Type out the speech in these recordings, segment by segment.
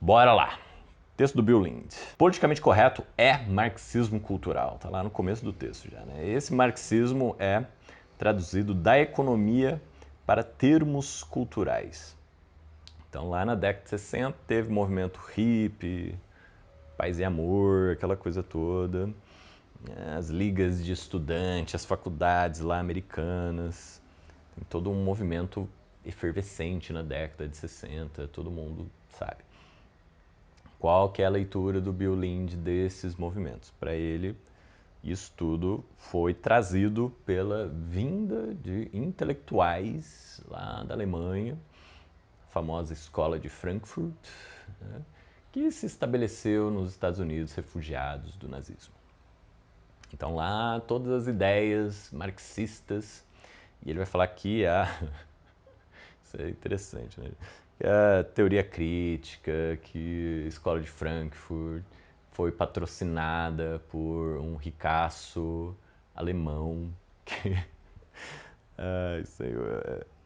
Bora lá! Texto do Bill Lind. Politicamente correto é marxismo cultural. Tá lá no começo do texto já, né? Esse marxismo é traduzido da economia para termos culturais. Então lá na década de 60 teve movimento hippie, paz e amor, aquela coisa toda. As ligas de estudantes, as faculdades lá americanas. Tem todo um movimento efervescente na década de 60, todo mundo sabe. Qual que é a leitura do Bill Lind desses movimentos? Para ele, isso tudo foi trazido pela vinda de intelectuais lá da Alemanha, a famosa escola de Frankfurt, né, que se estabeleceu nos Estados Unidos, refugiados do nazismo. Então lá todas as ideias marxistas, e ele vai falar que isso é interessante, né? Que a teoria crítica, que a escola de Frankfurt foi patrocinada por um ricaço alemão. Isso aí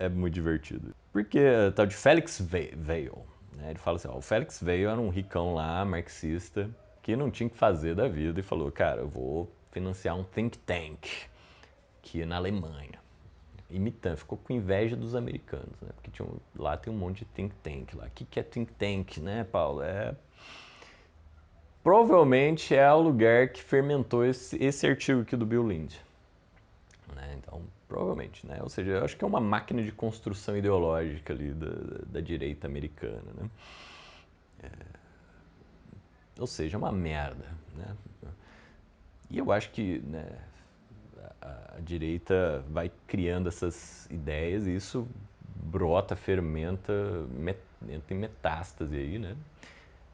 é muito divertido. Porque tal de Felix Weil, né? Ele fala assim, ó, o Felix Weil era um ricão lá, marxista, que não tinha o que fazer da vida e falou, cara, eu vou financiar um think tank aqui na Alemanha. Imitando, ficou com inveja dos americanos, né? Porque lá tem um monte de think tank lá. O que é think tank, né, Paulo? Provavelmente é o lugar que fermentou esse artigo aqui do Bill Lind. Né? Então, provavelmente, né? Ou seja, eu acho que é uma máquina de construção ideológica ali da direita americana, né? Ou seja, é uma merda, né? E eu acho que, né, a direita vai criando essas ideias e isso brota, fermenta, entra em metástase aí, né?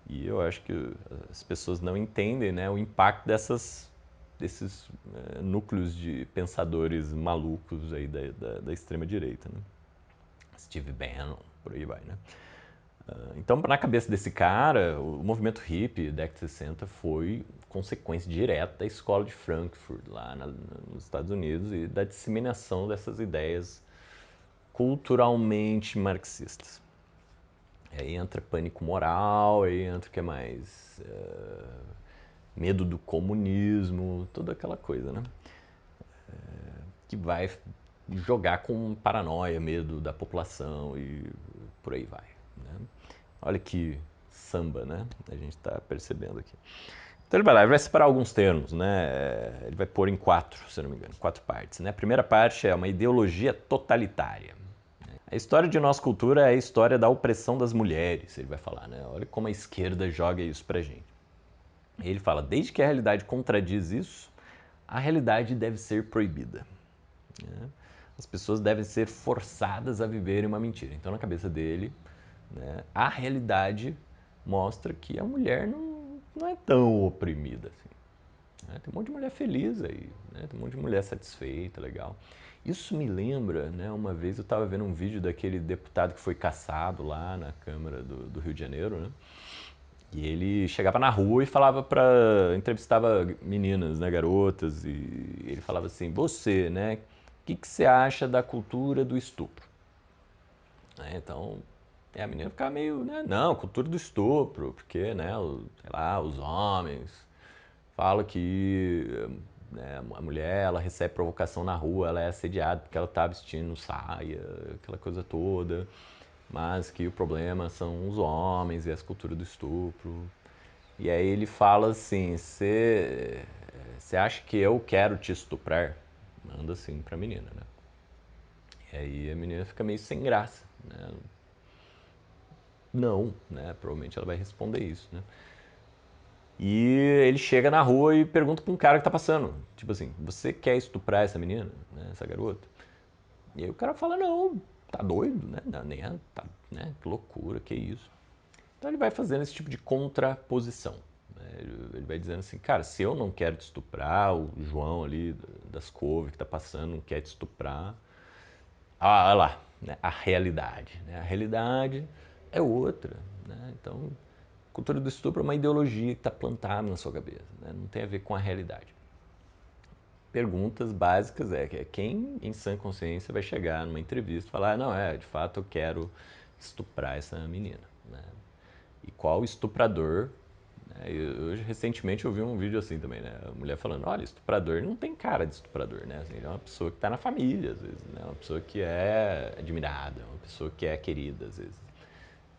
E eu acho que as pessoas não entendem, né, o impacto desses núcleos de pensadores malucos aí da extrema direita, né? Steve Bannon, por aí vai, né? Então, na cabeça desse cara, o movimento hippie, década de 60, foi consequência direta da escola de Frankfurt, lá nos Estados Unidos, e da disseminação dessas ideias culturalmente marxistas. Aí entra pânico moral, aí entra o que é mais? Medo do comunismo, toda aquela coisa, né? Que vai jogar com paranoia, medo da população e por aí vai, né? Olha que samba, né? A gente está percebendo aqui. Então ele vai lá, ele vai separar alguns termos, né? Ele vai pôr em 4, se eu não me engano, 4 partes, né? A primeira parte é uma ideologia totalitária. A história de nossa cultura é a história da opressão das mulheres, ele vai falar, né? Olha como a esquerda joga isso pra gente. Ele fala, desde que a realidade contradiz isso, a realidade deve ser proibida. Né? As pessoas devem ser forçadas a viverem uma mentira. Então, na cabeça dele, né, a realidade mostra que a mulher não é tão oprimida assim. Né? Tem um monte de mulher feliz aí, né? Tem um monte de mulher satisfeita, legal. Isso me lembra, né, uma vez eu estava vendo um vídeo daquele deputado que foi cassado lá na Câmara do Rio de Janeiro, né? E ele chegava na rua e falava entrevistava meninas, né, garotas, e ele falava assim, você, né, o que você acha da cultura do estupro? Né, então, a menina ficava meio, né, não, cultura do estupro, porque, né, sei lá, os homens falam que, né, a mulher, ela recebe provocação na rua, ela é assediada porque ela tá vestindo saia, aquela coisa toda, mas que o problema são os homens e essa cultura do estupro. E aí ele fala assim, você acha que eu quero te estuprar? Manda assim pra menina, né? E aí a menina fica meio sem graça, né? Não, né? Provavelmente ela vai responder isso, né? E ele chega na rua e pergunta pra um cara que tá passando. Tipo assim, você quer estuprar essa menina, né? Essa garota? E aí o cara fala, não, tá doido, né? Não, nem tá, né? Que loucura, que isso. Então ele vai fazendo esse tipo de contraposição. Né? Ele vai dizendo assim, cara, se eu não quero te estuprar, o João ali das couves que tá passando não quer te estuprar, olha lá, né? A realidade. Né? A realidade é outra. Né? Então, a cultura do estupro é uma ideologia que está plantada na sua cabeça. Né? Não tem a ver com a realidade. Perguntas básicas quem em sã consciência vai chegar numa entrevista e falar, não, de fato eu quero estuprar essa menina. Né? e qual estuprador. Recentemente eu vi um vídeo assim também, né? A mulher falando, olha, estuprador não tem cara de estuprador, né? Assim, ele é uma pessoa que está na família, às vezes, né? Uma pessoa que é admirada, uma pessoa que é querida, às vezes.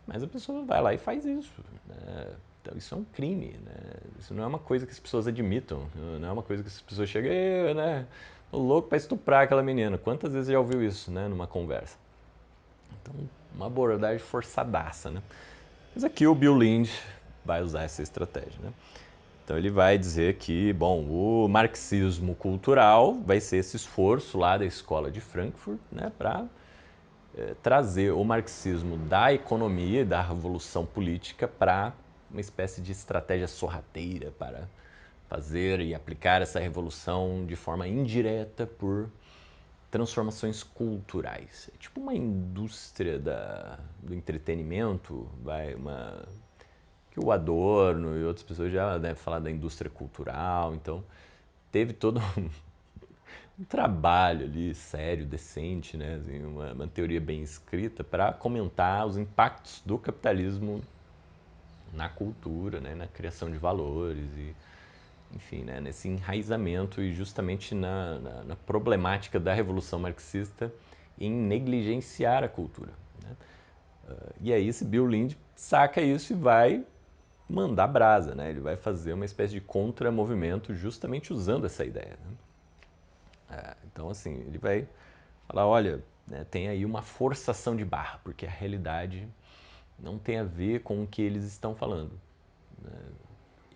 Mas a pessoa vai lá e faz isso, né? Então isso é um crime, né? Isso não é uma coisa que as pessoas admitam, não é uma coisa que as pessoas chegam, né? Tô louco para estuprar aquela menina. Quantas vezes já ouviu isso, né? Numa conversa. Então, uma abordagem forçadaça, né? Mas aqui o Bill Lind vai usar essa estratégia, né? Então ele vai dizer que, bom, o marxismo cultural vai ser esse esforço lá da escola de Frankfurt, né, para trazer o marxismo da economia e da revolução política para uma espécie de estratégia sorrateira para fazer e aplicar essa revolução de forma indireta por transformações culturais. É tipo uma indústria do entretenimento, que o Adorno e outras pessoas já devem falar da indústria cultural, então teve todo um trabalho ali sério, decente, né? Assim, uma teoria bem escrita para comentar os impactos do capitalismo na cultura, né? Na criação de valores e, enfim, né? Nesse enraizamento e justamente na problemática da Revolução Marxista em negligenciar a cultura. Né? E aí esse Bill Lind saca isso e vai mandar brasa, né? Ele vai fazer uma espécie de contramovimento justamente usando essa ideia. Né? Então, assim, ele vai falar, olha, né, tem aí uma forçação de barra, porque a realidade não tem a ver com o que eles estão falando.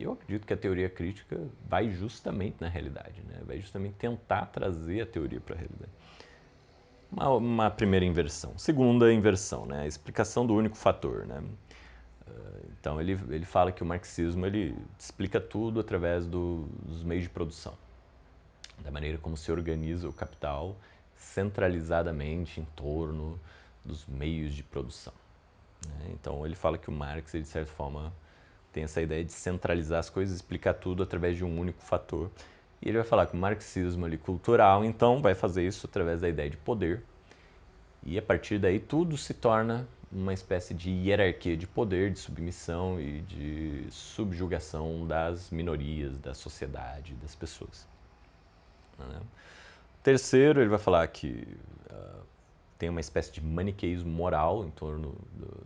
Eu acredito que a teoria crítica vai justamente na realidade, né? Vai justamente tentar trazer a teoria para a realidade. Uma primeira inversão. Segunda inversão, né? A explicação do único fator, né? Então ele fala que o marxismo ele explica tudo através dos meios de produção, da maneira como se organiza o capital centralizadamente em torno dos meios de produção. Né? Então ele fala que o Marx, ele, de certa forma, tem essa ideia de centralizar as coisas, explicar tudo através de um único fator. E ele vai falar que o marxismo ali, cultural, então, vai fazer isso através da ideia de poder. E a partir daí tudo se torna uma espécie de hierarquia de poder, de submissão e de subjugação das minorias, da sociedade, das pessoas. Né? Terceiro, ele vai falar que tem uma espécie de maniqueísmo moral em torno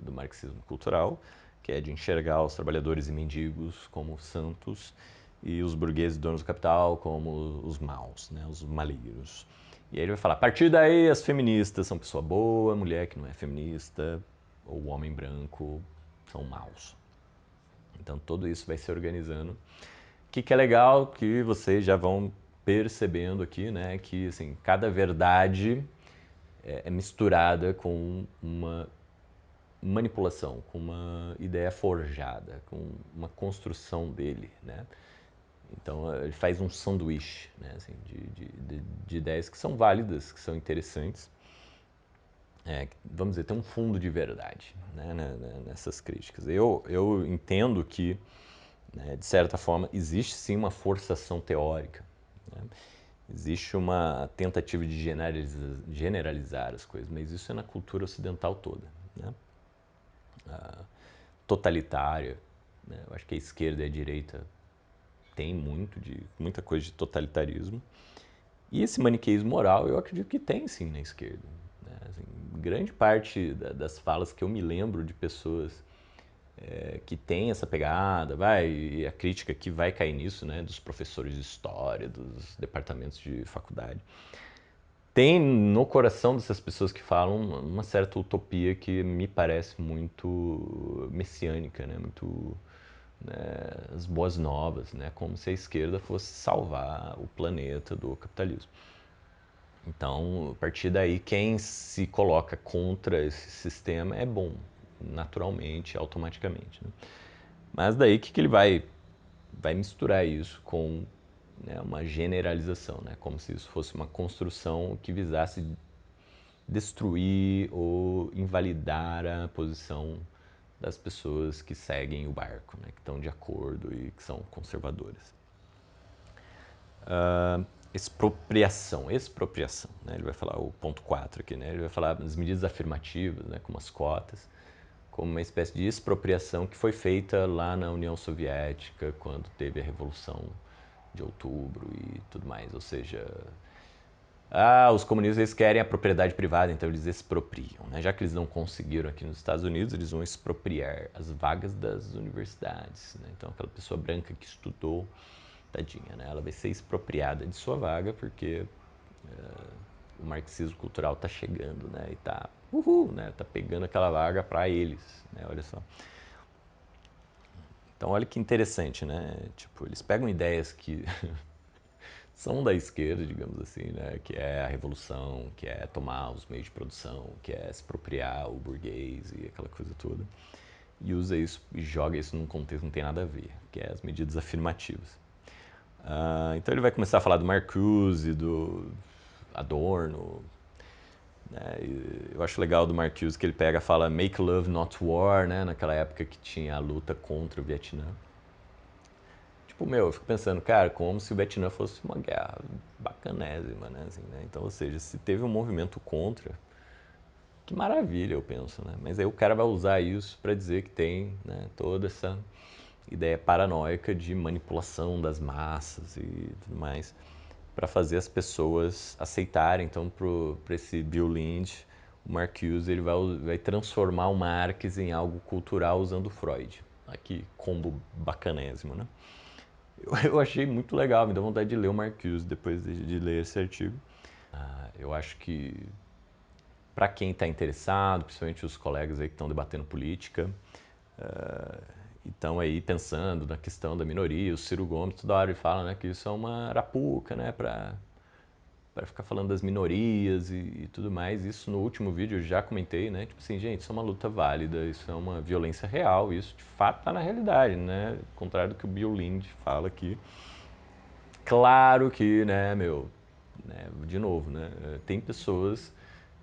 do marxismo cultural, que é de enxergar os trabalhadores e mendigos como santos e os burgueses donos do capital como os maus, né, os malignos. E aí ele vai falar, a partir daí as feministas são pessoa boa, a mulher que não é feminista, ou o homem branco são maus. Então tudo isso vai se organizando. O que é legal que vocês já vão percebendo aqui, né, que assim, cada verdade é misturada com uma manipulação, com uma ideia forjada, com uma construção dele, né? Então ele faz um sanduíche, né? Assim, de ideias que são válidas, que são interessantes. Vamos dizer, tem um fundo de verdade, né, nessas críticas. Eu entendo que, né, de certa forma, existe sim uma forçação teórica. Né? Existe uma tentativa de generalizar as coisas, mas isso é na cultura ocidental toda. Né? Totalitária, né? Eu acho que a esquerda e a direita têm muita coisa de totalitarismo. E esse maniqueísmo moral eu acredito que tem sim na esquerda. Né? Assim, grande parte das falas que eu me lembro de pessoas que tem essa pegada, e a crítica que vai cair nisso, né, dos professores de história, dos departamentos de faculdade. Tem no coração dessas pessoas que falam uma certa utopia que me parece muito messiânica, né, muito, né, as boas novas, né, como se a esquerda fosse salvar o planeta do capitalismo. Então, a partir daí, quem se coloca contra esse sistema é bom, naturalmente, automaticamente. Né? Mas daí, o que ele vai misturar isso com, né, uma generalização, né? Como se isso fosse uma construção que visasse destruir ou invalidar a posição das pessoas que seguem o barco, né? Que estão de acordo e que são conservadoras. Expropriação, né? Ele vai falar o ponto 4 aqui, né? Ele vai falar das medidas afirmativas, né? Como as cotas. como uma espécie de expropriação que foi feita lá na União Soviética, quando teve a Revolução de Outubro e tudo mais. Ou seja, os comunistas eles querem a propriedade privada, então eles expropriam. Né? Já que eles não conseguiram aqui nos Estados Unidos, eles vão expropriar as vagas das universidades. Né? Então aquela pessoa branca que estudou, tadinha, né? Ela vai ser expropriada de sua vaga porque o marxismo cultural está chegando, né? E está né? Tá pegando aquela vaga para eles, né? Olha só. Então olha que interessante, né? Tipo, eles pegam ideias que são da esquerda, digamos assim, né? Que é a revolução, que é tomar os meios de produção, que é expropriar o burguês e aquela coisa toda, e usa isso e joga isso num contexto que não tem nada a ver, que é as medidas afirmativas. Então ele vai começar a falar do Marcuse, do Adorno, né? Eu acho legal do Marcuse que ele pega e fala Make Love Not War, né? Naquela época que tinha a luta contra o Vietnã. Tipo, eu fico pensando, cara, como se o Vietnã fosse uma guerra bacanésima, né? Assim, né? Então, ou seja, se teve um movimento contra, que maravilha, eu penso, né? Mas aí o cara vai usar isso para dizer que tem, né, toda essa ideia paranoica de manipulação das massas e tudo mais, para fazer as pessoas aceitarem. Então, para esse Bill Lynch, o Marcuse ele vai transformar o Marx em algo cultural usando Freud. Aqui, combo bacanésimo, né? Eu achei muito legal, me deu vontade de ler o Marcuse depois de ler esse artigo. Eu acho que para quem está interessado, principalmente os colegas aí que estão debatendo política, e estão aí pensando na questão da minoria, o Ciro Gomes toda hora ele fala, né, que isso é uma arapuca, né, para ficar falando das minorias e tudo mais. Isso no último vídeo eu já comentei, né, tipo assim, gente, isso é uma luta válida, isso é uma violência real, isso de fato está na realidade, né, ao contrário do que o Bill Lynch fala aqui. Claro que, né, de novo, né, tem pessoas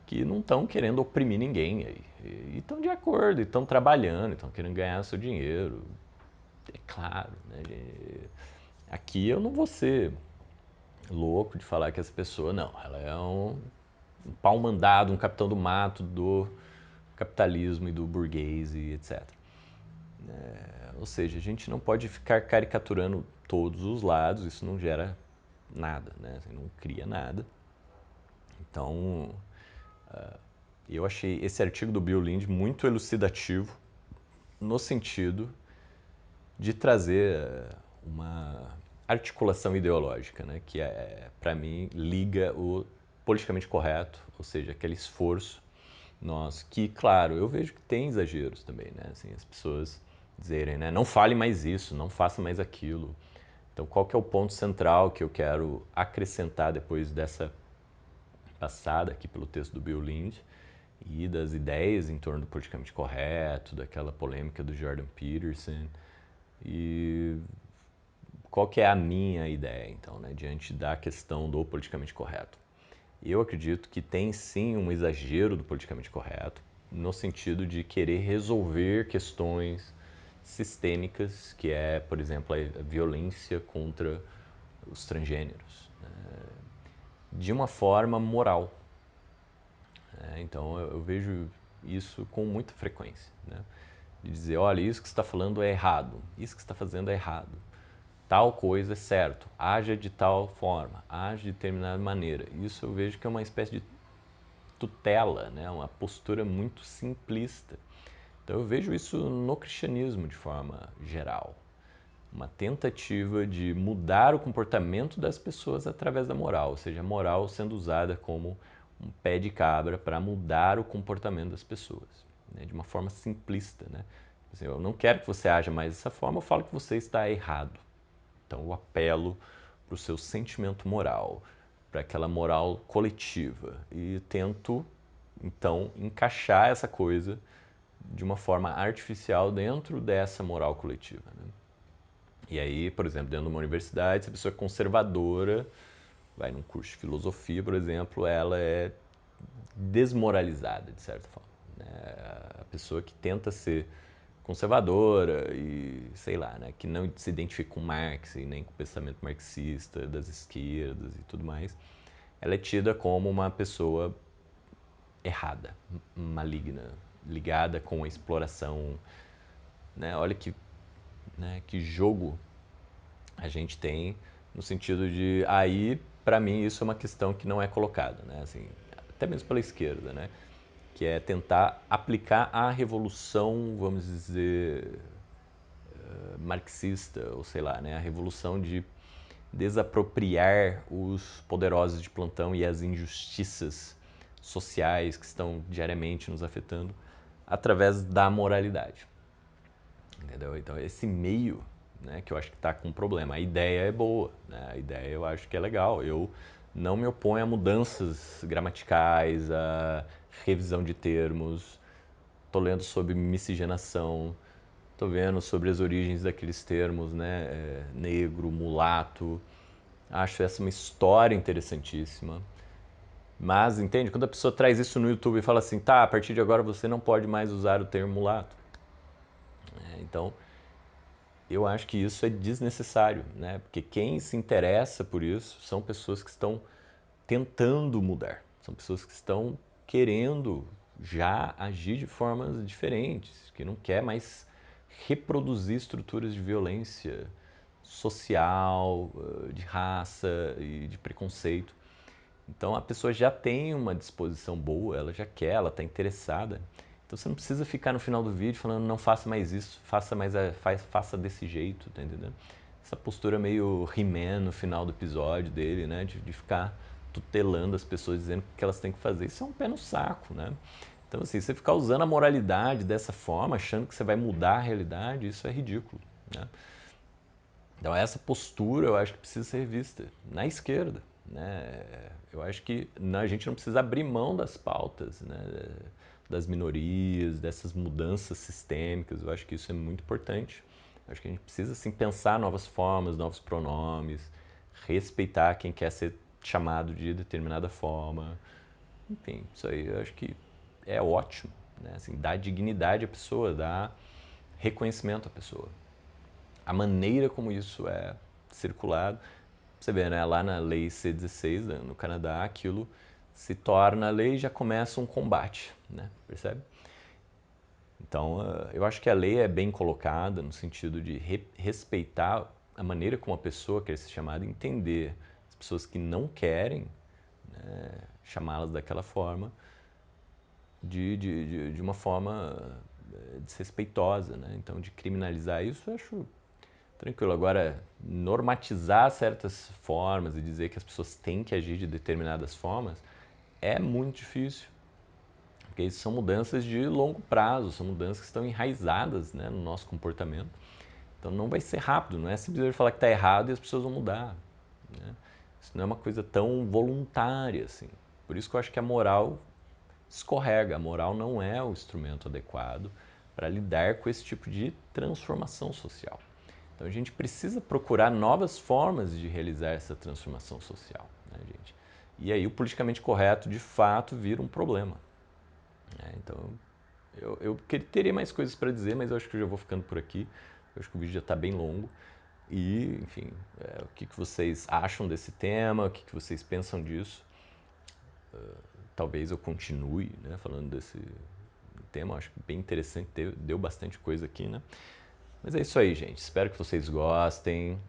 que não estão querendo oprimir ninguém aí. E estão de acordo, estão trabalhando, estão querendo ganhar seu dinheiro. É claro, né? Aqui eu não vou ser louco de falar que essa pessoa, não, ela é um pau mandado, um capitão do mato do capitalismo e do burguês e etc. Ou seja, a gente não pode ficar caricaturando todos os lados, isso não gera nada, né? Assim, não cria nada. Então, eu achei esse artigo do Bill Lynch muito elucidativo no sentido de trazer uma articulação ideológica, né, que para mim liga o politicamente correto, ou seja, aquele esforço nosso, que claro, eu vejo que tem exageros também, né, assim, as pessoas dizerem, né, não fale mais isso, não faça mais aquilo. Então, qual que é o ponto central que eu quero acrescentar depois dessa passada aqui pelo texto do Bill Lynch e das ideias em torno do politicamente correto, daquela polêmica do Jordan Peterson, e qual que é a minha ideia, então, né, diante da questão do politicamente correto? Eu acredito que tem sim um exagero do politicamente correto, no sentido de querer resolver questões sistêmicas, que é, por exemplo, a violência contra os transgêneros, né, de uma forma moral. Então eu vejo isso com muita frequência, né? De dizer, olha, isso que você está falando é errado, isso que você está fazendo é errado, tal coisa é certo, haja de tal forma, haja de determinada maneira. Isso eu vejo que é uma espécie de tutela, né? Uma postura muito simplista. Então eu vejo isso no cristianismo de forma geral. Uma tentativa de mudar o comportamento das pessoas através da moral, ou seja, a moral sendo usada como um pé de cabra para mudar o comportamento das pessoas, né? De uma forma simplista, né? Assim, eu não quero que você haja mais dessa forma, eu falo que você está errado. Então eu apelo para o seu sentimento moral, para aquela moral coletiva e tento então encaixar essa coisa de uma forma artificial dentro dessa moral coletiva, né? E aí, por exemplo, dentro de uma universidade, se a pessoa é conservadora, vai num curso de filosofia, por exemplo, ela é desmoralizada, de certa forma, né? A pessoa que tenta ser conservadora e, sei lá, né, que não se identifica com Marx e nem com o pensamento marxista das esquerdas e tudo mais, ela é tida como uma pessoa errada, maligna, ligada com a exploração, né? Olha que, né, que jogo a gente tem no sentido de aí, para mim, isso é uma questão que não é colocada, né? Assim, até mesmo pela esquerda, né? Que é tentar aplicar a revolução, vamos dizer, marxista, ou sei lá, né? A revolução de desapropriar os poderosos de plantão e as injustiças sociais que estão diariamente nos afetando através da moralidade. Entendeu? Então, esse meio, né, que eu acho que está com um problema. A ideia é boa, né? A ideia eu acho que é legal. Eu não me oponho a mudanças gramaticais, a revisão de termos. Estou lendo sobre miscigenação, estou vendo sobre as origens daqueles termos, né? Negro, mulato. Acho essa uma história interessantíssima. Mas, entende? Quando a pessoa traz isso no YouTube e fala assim, tá, a partir de agora você não pode mais usar o termo mulato. Então, eu acho que isso é desnecessário, né? Porque quem se interessa por isso são pessoas que estão tentando mudar. São pessoas que estão querendo já agir de formas diferentes, que não quer mais reproduzir estruturas de violência social, de raça e de preconceito. Então a pessoa já tem uma disposição boa, ela já quer, ela está interessada. Então você não precisa ficar no final do vídeo falando não faça mais isso, faça desse jeito, tá entendendo? Essa postura meio He-Man no final do episódio dele, né? De ficar tutelando as pessoas, dizendo o que elas têm que fazer. Isso é um pé no saco, né? Então assim, você ficar usando a moralidade dessa forma, achando que você vai mudar a realidade, isso é ridículo, né? Então essa postura eu acho que precisa ser vista na esquerda, né? Eu acho que a gente não precisa abrir mão das pautas, né? Das minorias, dessas mudanças sistêmicas. Eu acho que isso é muito importante. Eu acho que a gente precisa sim pensar novas formas, novos pronomes, respeitar quem quer ser chamado de determinada forma. Enfim, isso aí eu acho que é ótimo, né? Assim, dá dignidade à pessoa, dá reconhecimento à pessoa. A maneira como isso é circulado, você vê, né, lá na lei C16, né, no Canadá, aquilo se torna lei e já começa um combate, né, percebe? Então, eu acho que a lei é bem colocada no sentido de respeitar a maneira como a pessoa quer ser chamada, entender as pessoas que não querem, né, chamá-las daquela forma, de uma forma desrespeitosa, né? Então, de criminalizar isso, eu acho tranquilo. Agora, normatizar certas formas e dizer que as pessoas têm que agir de determinadas formas é muito difícil. Porque isso são mudanças de longo prazo, são mudanças que estão enraizadas, né, no nosso comportamento. Então não vai ser rápido, não é simplesmente falar que está errado e as pessoas vão mudar, né? Isso não é uma coisa tão voluntária assim. Por isso que eu acho que a moral escorrega. A moral não é o instrumento adequado para lidar com esse tipo de transformação social. Então a gente precisa procurar novas formas de realizar essa transformação social, né, gente? E aí o politicamente correto, de fato, vira um problema, né? Então eu teria mais coisas para dizer, mas eu acho que eu já vou ficando por aqui. Eu acho que o vídeo já está bem longo. E, enfim, o que vocês acham desse tema? O que vocês pensam disso? Talvez eu continue, né, falando desse tema. Eu acho bem interessante, deu bastante coisa aqui, né? Mas é isso aí, gente. Espero que vocês gostem.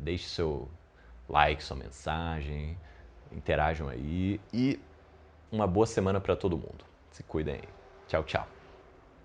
Deixe seu like, sua mensagem, interajam aí e uma boa semana para todo mundo. Se cuidem aí. Tchau, tchau.